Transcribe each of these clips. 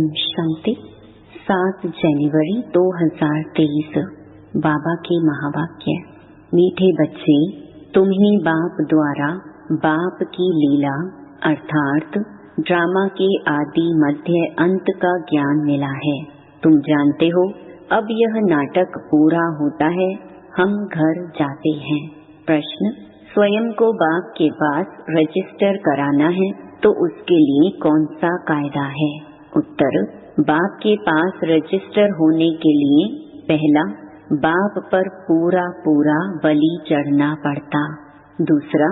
ओम शांति। 7 जनवरी 2023 बाबा के महावाक्य। मीठे बच्चे, तुम्हें बाप द्वारा बाप की लीला अर्थात ड्रामा के आदि मध्य अंत का ज्ञान मिला है। तुम जानते हो अब यह नाटक पूरा होता है, हम घर जाते हैं। प्रश्न, स्वयं को बाप के पास रजिस्टर कराना है तो उसके लिए कौन सा कायदा है? उत्तर, बाप के पास रजिस्टर होने के लिए पहला, बाप पर पूरा पूरा बलि चढ़ना पड़ता। दूसरा,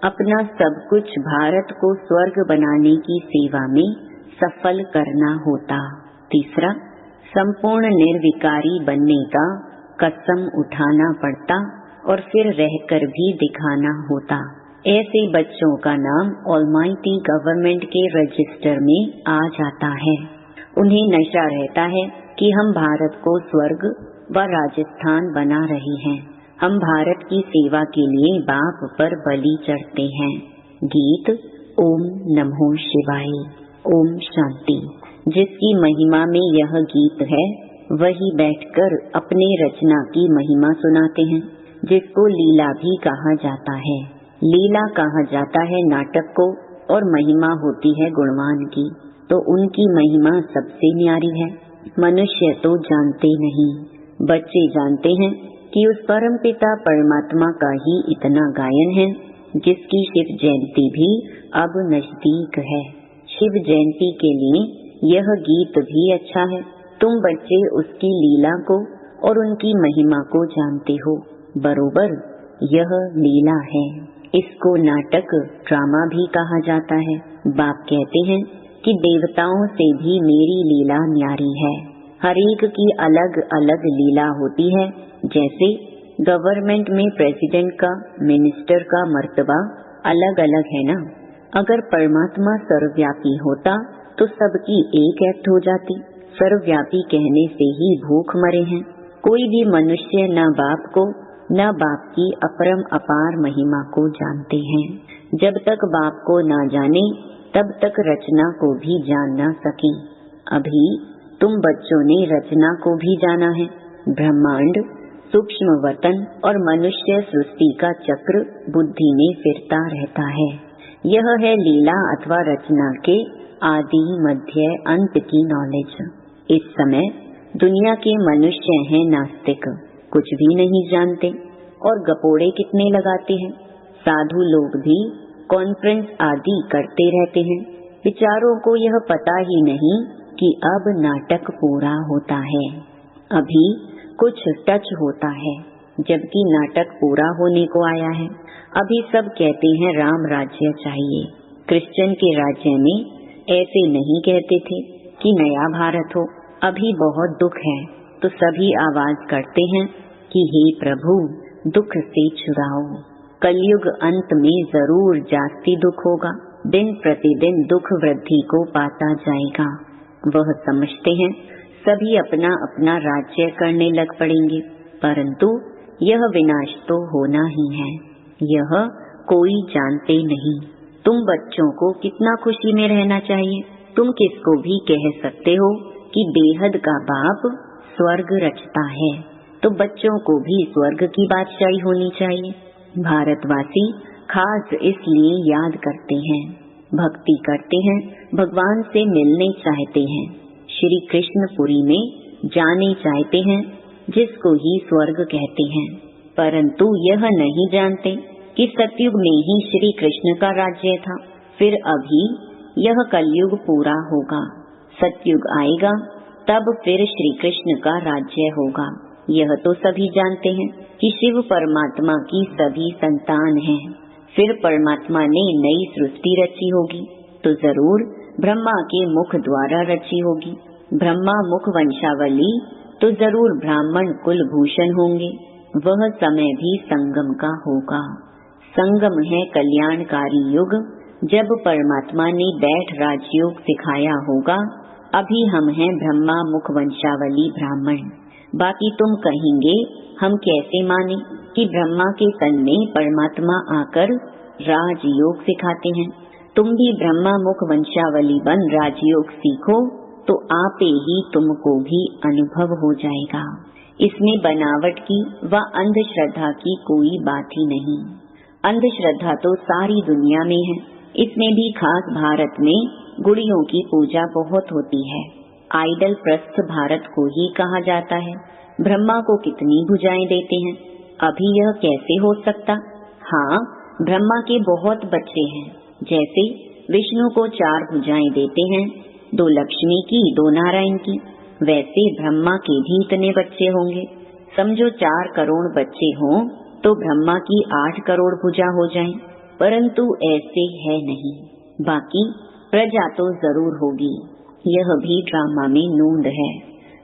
अपना सब कुछ भारत को स्वर्ग बनाने की सेवा में सफल करना होता। तीसरा, संपूर्ण निर्विकारी बनने का कसम उठाना पड़ता और फिर रहकर भी दिखाना होता। ऐसे बच्चों का नाम ऑलमाइटी गवर्नमेंट के रजिस्टर में आ जाता है। उन्हें नशा रहता है कि हम भारत को स्वर्ग व राजस्थान बना रहे हैं। हम भारत की सेवा के लिए बाप पर बलि चढ़ते हैं। गीत ओम नमो शिवाय। ओम शांति। जिसकी महिमा में यह गीत है वही बैठकर अपने रचना की महिमा सुनाते हैं, जिसको लीला भी कहा जाता है। लीला कहा जाता है नाटक को और महिमा होती है गुणवान की, तो उनकी महिमा सबसे न्यारी है। मनुष्य तो जानते नहीं, बच्चे जानते हैं कि उस परम पिता परमात्मा का ही इतना गायन है, जिसकी शिव जयंती भी अब नजदीक है। शिव जयंती के लिए यह गीत भी अच्छा है। तुम बच्चे उसकी लीला को और उनकी महिमा को जानते हो। बरोबर यह लीला है। इसको नाटक ड्रामा भी कहा जाता है। बाप कहते हैं कि देवताओं से भी मेरी लीला न्यारी है। हर एक की अलग अलग लीला होती है। जैसे गवर्नमेंट में प्रेसिडेंट का, मिनिस्टर का मर्तबा अलग अलग है ना। अगर परमात्मा सर्वव्यापी होता तो सबकी एक एक्ट हो जाती। सर्वव्यापी कहने से ही भूख मरे हैं। कोई भी मनुष्य न बाप को न बाप की अपरम अपार महिमा को जानते हैं। जब तक बाप को न जाने तब तक रचना को भी जान न सके। अभी तुम बच्चों ने रचना को भी जाना है। ब्रह्मांड, सूक्ष्म वतन और मनुष्य सृष्टि का चक्र बुद्धि में फिरता रहता है। यह है लीला अथवा रचना के आदि मध्य अंत की नॉलेज। इस समय दुनिया के मनुष्य हैं नास्तिक, कुछ भी नहीं जानते और गपोड़े कितने लगाते हैं। साधु लोग भी कॉन्फ्रेंस आदि करते रहते हैं। बेचारों को यह पता ही नहीं कि अब नाटक पूरा होता है, अभी कुछ टच होता है, जबकि नाटक पूरा होने को आया है। अभी सब कहते हैं राम राज्य चाहिए। क्रिश्चियन के राज्य में ऐसे नहीं कहते थे कि नया भारत हो। अभी बहुत दुख है तो सभी आवाज करते हैं कि हे प्रभु दुख से छुड़ाओ। कलयुग अंत में जरूर जास्ती दुख होगा। दिन प्रतिदिन दुख वृद्धि को पाता जाएगा। वह समझते हैं सभी अपना अपना राज्य करने लग पड़ेंगे, परंतु यह विनाश तो होना ही है। यह कोई जानते नहीं। तुम बच्चों को कितना खुशी में रहना चाहिए। तुम किसको भी कह सकते हो कि बेहद का बाप स्वर्ग रचता है, तो बच्चों को भी स्वर्ग की बादशाही होनी चाहिए। भारतवासी खास इसलिए याद करते हैं, भक्ति करते हैं, भगवान से मिलने चाहते हैं, श्री कृष्णपुरी में जाने चाहते हैं, जिसको ही स्वर्ग कहते हैं। परंतु यह नहीं जानते कि सतयुग में ही श्री कृष्ण का राज्य था। फिर अभी यह कलयुग पूरा होगा, सतयुग आएगा, तब फिर श्री कृष्ण का राज्य होगा। यह तो सभी जानते हैं कि शिव परमात्मा की सभी संतान हैं। फिर परमात्मा ने नई सृष्टि रची होगी तो जरूर ब्रह्मा के मुख द्वारा रची होगी। ब्रह्मा मुख वंशावली तो जरूर ब्राह्मण कुल भूषण होंगे। वह समय भी संगम का होगा। संगम है कल्याणकारी युग, जब परमात्मा ने बैठ राजयोग सिखाया होगा। अभी हम हैं ब्रह्मा मुख वंशावली ब्राह्मण। बाकी तुम कहेंगे हम कैसे माने कि ब्रह्मा के तन में परमात्मा आकर राजयोग सिखाते हैं। तुम भी ब्रह्मा मुख वंशावली बन राजयोग सीखो तो आपे ही तुमको भी अनुभव हो जाएगा। इसमें बनावट की व अंधश्रद्धा की कोई बात ही नहीं। अंधश्रद्धा तो सारी दुनिया में है, इसमें भी खास भारत में गुड़ियों की पूजा बहुत होती है। आइडल प्रस्थ भारत को ही कहा जाता है। ब्रह्मा को कितनी भुजाएं देते हैं, अभी यह कैसे हो सकता? हाँ, ब्रह्मा के बहुत बच्चे हैं। जैसे विष्णु को 4 भुजाएं देते हैं, 2 लक्ष्मी की, 2 नारायण की, वैसे ब्रह्मा के भी इतने बच्चे होंगे। समझो 4 करोड़ बच्चे हों तो ब्रह्मा की 8 करोड़ भुजा हो जाएं, परंतु ऐसे है नहीं। बाकी प्रजा तो जरूर होगी, यह भी ड्रामा में नूंद है।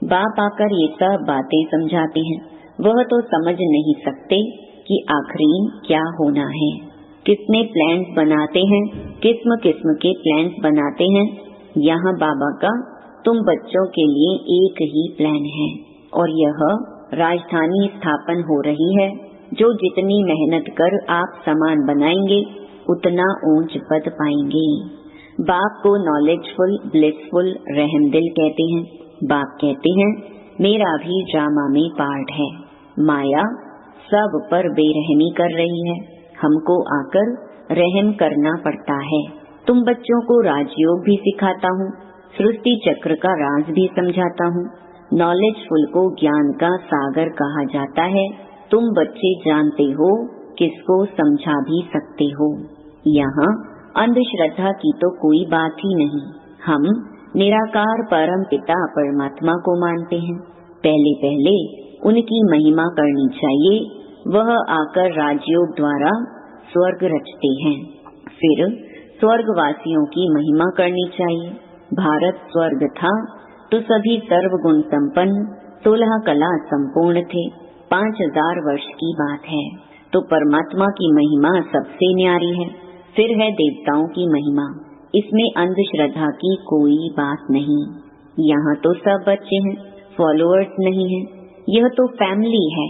बाप आकर ये सब बातें समझाते हैं, वह तो समझ नहीं सकते कि आखिरी क्या होना है। कितने प्लान्स बनाते हैं, किस्म किस्म के प्लान्स बनाते हैं। यहाँ बाबा का तुम बच्चों के लिए एक ही प्लान है, और यह राजधानी स्थापन हो रही है। जो जितनी मेहनत कर आप सामान बनाएंगे, उतना ऊंच पद पाएंगे। बाप को नॉलेजफुल, ब्लिसफुल, रहमदिल कहते हैं। बाप कहते हैं मेरा भी ड्रामा में पार्ट है। माया सब पर बेरहमी कर रही है, हमको आकर रहम करना पड़ता है। तुम बच्चों को राजयोग भी सिखाता हूँ, सृष्टि चक्र का राज भी समझाता हूँ। नॉलेजफुल को ज्ञान का सागर कहा जाता है। तुम बच्चे जानते हो, किसको समझा भी सकते हो। यहाँ अंधश्रद्धा की तो कोई बात ही नहीं। हम निराकार परम पिता परमात्मा को मानते हैं। पहले पहले उनकी महिमा करनी चाहिए। वह आकर राजयोग द्वारा स्वर्ग रचते हैं, फिर स्वर्गवासियों की महिमा करनी चाहिए। भारत स्वर्ग था तो सभी सर्वगुण संपन्न, 16 कला संपूर्ण थे। 5000 वर्ष की बात है, तो परमात्मा की महिमा सबसे न्यारी है। फिर है देवताओं की महिमा, इसमें अंधश्रद्धा की कोई बात नहीं। यहाँ तो सब बच्चे हैं, फॉलोअर्स नहीं हैं। यह तो फैमिली है,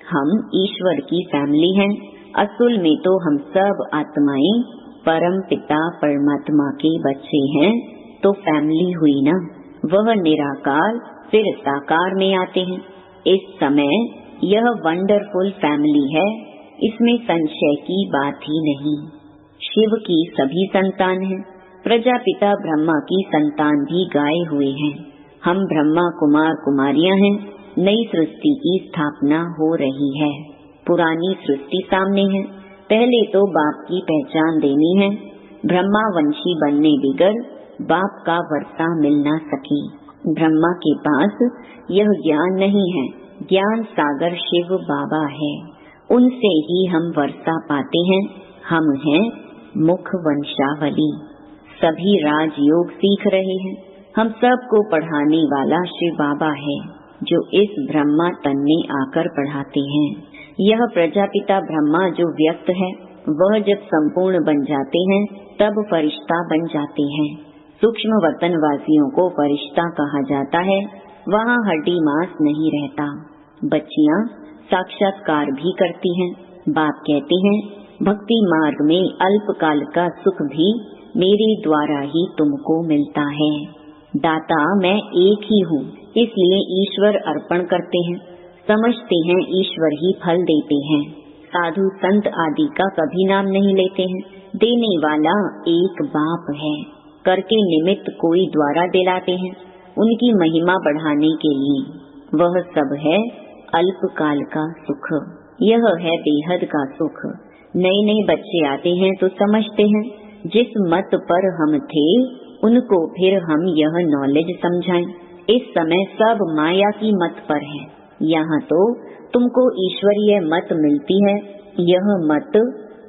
हम ईश्वर की फैमिली हैं। असल में तो हम सब आत्माएं परम पिता परमात्मा के बच्चे हैं, तो फैमिली हुई ना। वह निराकार फिर साकार में आते हैं। इस समय यह वंडरफुल फैमिली है, इसमें संशय की बात ही नहीं। शिव की सभी संतान हैं, प्रजापिता ब्रह्मा की संतान भी गाए हुए हैं। हम ब्रह्मा कुमार कुमारियां हैं। नई सृष्टि की स्थापना हो रही है, पुरानी सृष्टि सामने है। पहले तो बाप की पहचान देनी है। ब्रह्मा वंशी बनने बिगर बाप का वर्षा मिल न सके। ब्रह्मा के पास यह ज्ञान नहीं है। ज्ञान सागर शिव बाबा है, उनसे ही हम वर्षा पाते हैं। हम हैं मुख वंशावली, सभी राजयोग सीख रहे हैं। हम सबको पढ़ाने वाला शिव बाबा है, जो इस ब्रह्मा तन में आकर पढ़ाते हैं। यह प्रजापिता ब्रह्मा जो व्यक्त है, वह जब संपूर्ण बन जाते हैं तब फरिश्ता बन जाते हैं। सूक्ष्म वतन वासियों को फरिश्ता कहा जाता है, वहाँ हड्डी मांस नहीं रहता। बच्चियाँ साक्षात्कार भी करती हैं। बाप कहते हैं भक्ति मार्ग में अल्पकाल का सुख भी मेरे द्वारा ही तुमको मिलता है। दाता मैं एक ही हूँ, इसलिए ईश्वर अर्पण करते हैं। समझते हैं ईश्वर ही फल देते हैं। साधु संत आदि का कभी नाम नहीं लेते हैं। देने वाला एक बाप है, करके निमित्त कोई द्वारा दिलाते हैं उनकी महिमा बढ़ाने के लिए। वह सब है अल्पकाल का सुख, यह है बेहद का सुख। नए नए बच्चे आते हैं तो समझते हैं जिस मत पर हम थे उनको फिर हम यह नॉलेज समझाएं। इस समय सब माया की मत पर है। यहाँ तो तुमको ईश्वरीय मत मिलती है। यह मत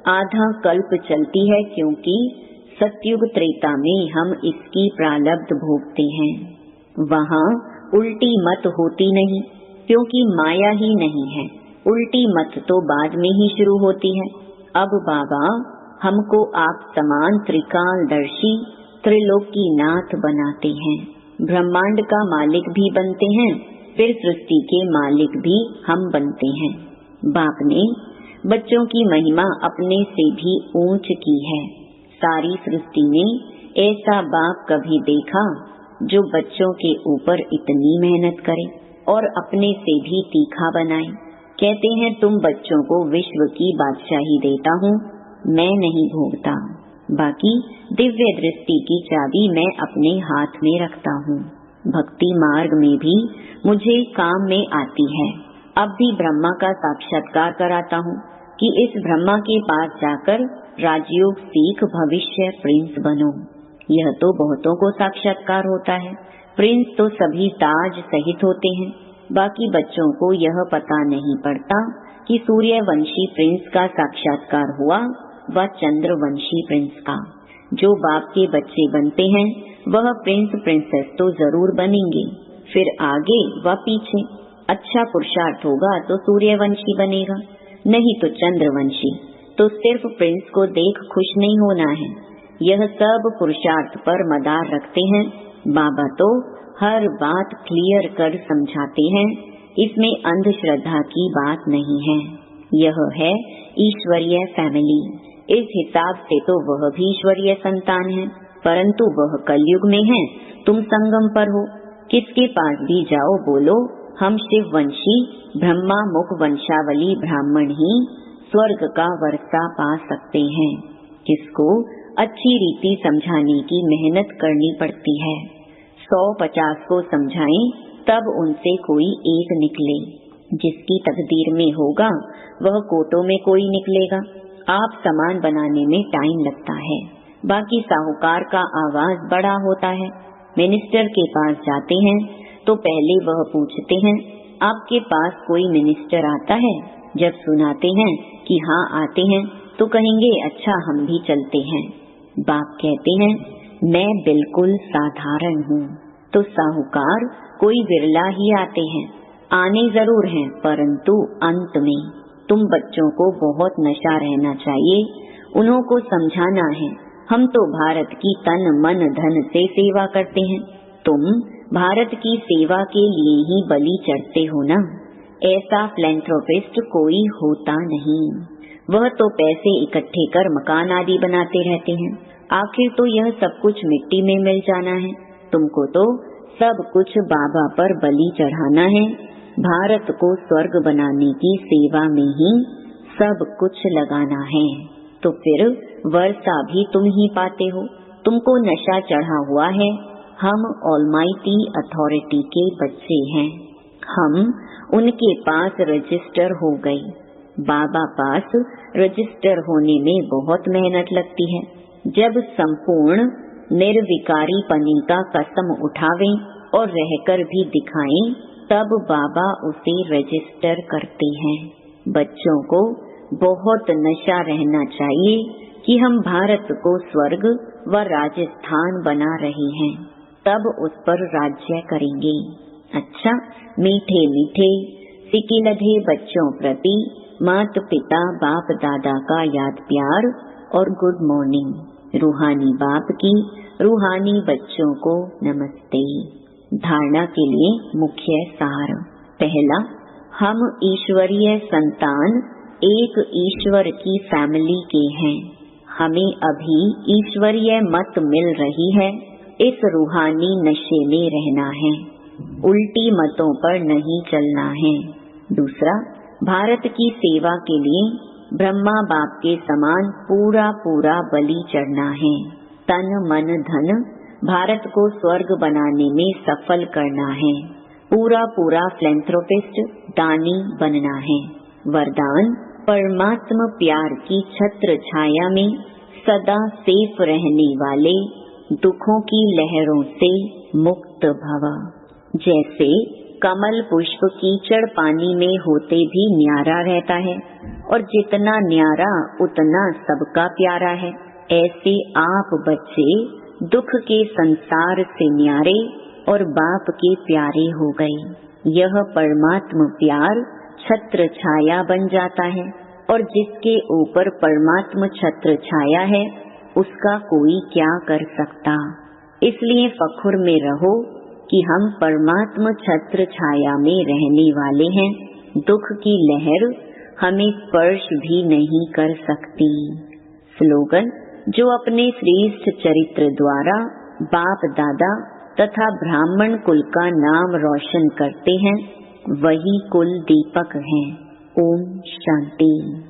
आधा कल्प चलती है, क्योंकि सतयुग त्रेता में हम इसकी प्रारब्ध भोगते हैं। वहाँ उल्टी मत होती नहीं, क्योंकि माया ही नहीं है। उल्टी मत तो बाद में ही शुरू होती है। अब बाबा हमको आप समान त्रिकालदर्शी त्रिलोकीनाथ बनाते हैं। ब्रह्मांड का मालिक भी बनते हैं, फिर सृष्टि के मालिक भी हम बनते हैं। बाप ने बच्चों की महिमा अपने से भी ऊंच की है। सारी सृष्टि में ऐसा बाप कभी देखा? जो बच्चों के ऊपर इतनी मेहनत करे और अपने से भी तीखा बनाए। कहते हैं तुम बच्चों को विश्व की बादशाही देता हूँ, मैं नहीं भोगता, बाकी दिव्य दृष्टि की चाबी मैं अपने हाथ में रखता हूँ। भक्ति मार्ग में भी मुझे काम में आती है। अब भी ब्रह्मा का साक्षात्कार कराता हूँ कि इस ब्रह्मा के पास जाकर राजयोग सीख भविष्य प्रिंस बनो। यह तो बहुतों को साक्षात्कार होता है। प्रिंस तो सभी ताज सहित होते हैं, बाकी बच्चों को यह पता नहीं पड़ता कि सूर्यवंशी प्रिंस का साक्षात्कार हुआ व चंद्रवंशी प्रिंस का। जो बाप के बच्चे बनते हैं वह प्रिंस प्रिंसेस तो जरूर बनेंगे, फिर आगे व पीछे। अच्छा पुरुषार्थ होगा तो सूर्यवंशी बनेगा, नहीं तो चंद्रवंशी। तो सिर्फ प्रिंस को देख खुश नहीं होना है। यह सब पुरुषार्थ पर मदार रखते हैं। बाबा तो हर बात क्लियर कर समझाते हैं। इसमें अंधश्रद्धा की बात नहीं है। यह है ईश्वरीय फैमिली। इस हिसाब से तो वह भी ईश्वरीय संतान है, परंतु वह कलयुग में है, तुम संगम पर हो। किसके पास भी जाओ बोलो हम शिववंशी ब्रह्मा मुख वंशावली ब्राह्मण ही स्वर्ग का वर्षा पा सकते हैं। किसको अच्छी रीति समझाने की मेहनत करनी पड़ती है। 100-50 को समझाएं तब उनसे कोई एक निकले। जिसकी तकदीर में होगा वह कोटों में कोई निकलेगा। आप सामान बनाने में टाइम लगता है, बाकी साहूकार का आवाज बड़ा होता है। मिनिस्टर के पास जाते हैं तो पहले वह पूछते हैं आपके पास कोई मिनिस्टर आता है? जब सुनाते हैं कि हाँ आते हैं तो कहेंगे अच्छा हम भी चलते हैं। बाप कहते हैं मैं बिल्कुल साधारण हूँ। तो साहूकार कोई विरला ही आते हैं। आने जरूर हैं परंतु अंत में। तुम बच्चों को बहुत नशा रहना चाहिए, उन्हों को समझाना है हम तो भारत की तन मन धन से सेवा करते हैं, तुम भारत की सेवा के लिए ही बलि चढ़ते हो ना। ऐसा फिलैंथ्रोपिस्ट कोई होता नहीं। वह तो पैसे इकट्ठे कर मकान आदि बनाते रहते हैं। आखिर तो यह सब कुछ मिट्टी में मिल जाना है। तुमको तो सब कुछ बाबा पर बलि चढ़ाना है। भारत को स्वर्ग बनाने की सेवा में ही सब कुछ लगाना है। तो फिर वर्षा भी तुम ही पाते हो। तुमको नशा चढ़ा हुआ है। हम ऑलमाइटी अथॉरिटी के बच्चे हैं। हम उनके पास रजिस्टर हो गए। बाबा पास रजिस्टर होने में बहुत मेहनत लगती है। जब संपूर्ण निर्विकारी पनी का कसम उठावें और रहकर भी दिखाएं तब बाबा उसे रजिस्टर करते हैं। बच्चों को बहुत नशा रहना चाहिए कि हम भारत को स्वर्ग व राजस्थान बना रहे हैं, तब उस पर राज्य करेंगे। अच्छा, मीठे मीठे सिकिलधे बच्चों प्रति मात पिता बाप दादा का याद प्यार और गुड मॉर्निंग। रूहानी बाप की रूहानी बच्चों को नमस्ते। धारणा के लिए मुख्य सार। पहला, हम ईश्वरीय संतान एक ईश्वर की फैमिली के हैं। हमें अभी ईश्वरीय मत मिल रही है। इस रूहानी नशे में रहना है, उल्टी मतों पर नहीं चलना है। दूसरा, भारत की सेवा के लिए ब्रह्मा बाप के समान पूरा पूरा बलि चढ़ना है। तन मन धन भारत को स्वर्ग बनाने में सफल करना है। पूरा पूरा फिलैंथ्रोपिस्ट दानी बनना है। वरदान, परमात्मा प्यार की छत्र छाया में सदा सेफ रहने वाले, दुखों की लहरों से मुक्त भव। जैसे कमल पुष्प कीचड़ पानी में होते भी न्यारा रहता है और जितना न्यारा उतना सबका प्यारा है, ऐसे आप बच्चे दुख के संसार से न्यारे और बाप के प्यारे हो गए। यह परमात्मा प्यार छत्र छाया बन जाता है और जिसके ऊपर परमात्मा छत्र छाया है उसका कोई क्या कर सकता। इसलिए फखुर में रहो कि हम परमात्मा छत्र छाया में रहने वाले हैं। दुख की लहर हमें स्पर्श भी नहीं कर सकती। स्लोगन, जो अपने श्रेष्ठ चरित्र द्वारा बाप दादा तथा ब्राह्मण कुल का नाम रोशन करते हैं, वही कुल दीपक हैं। ओम शांति।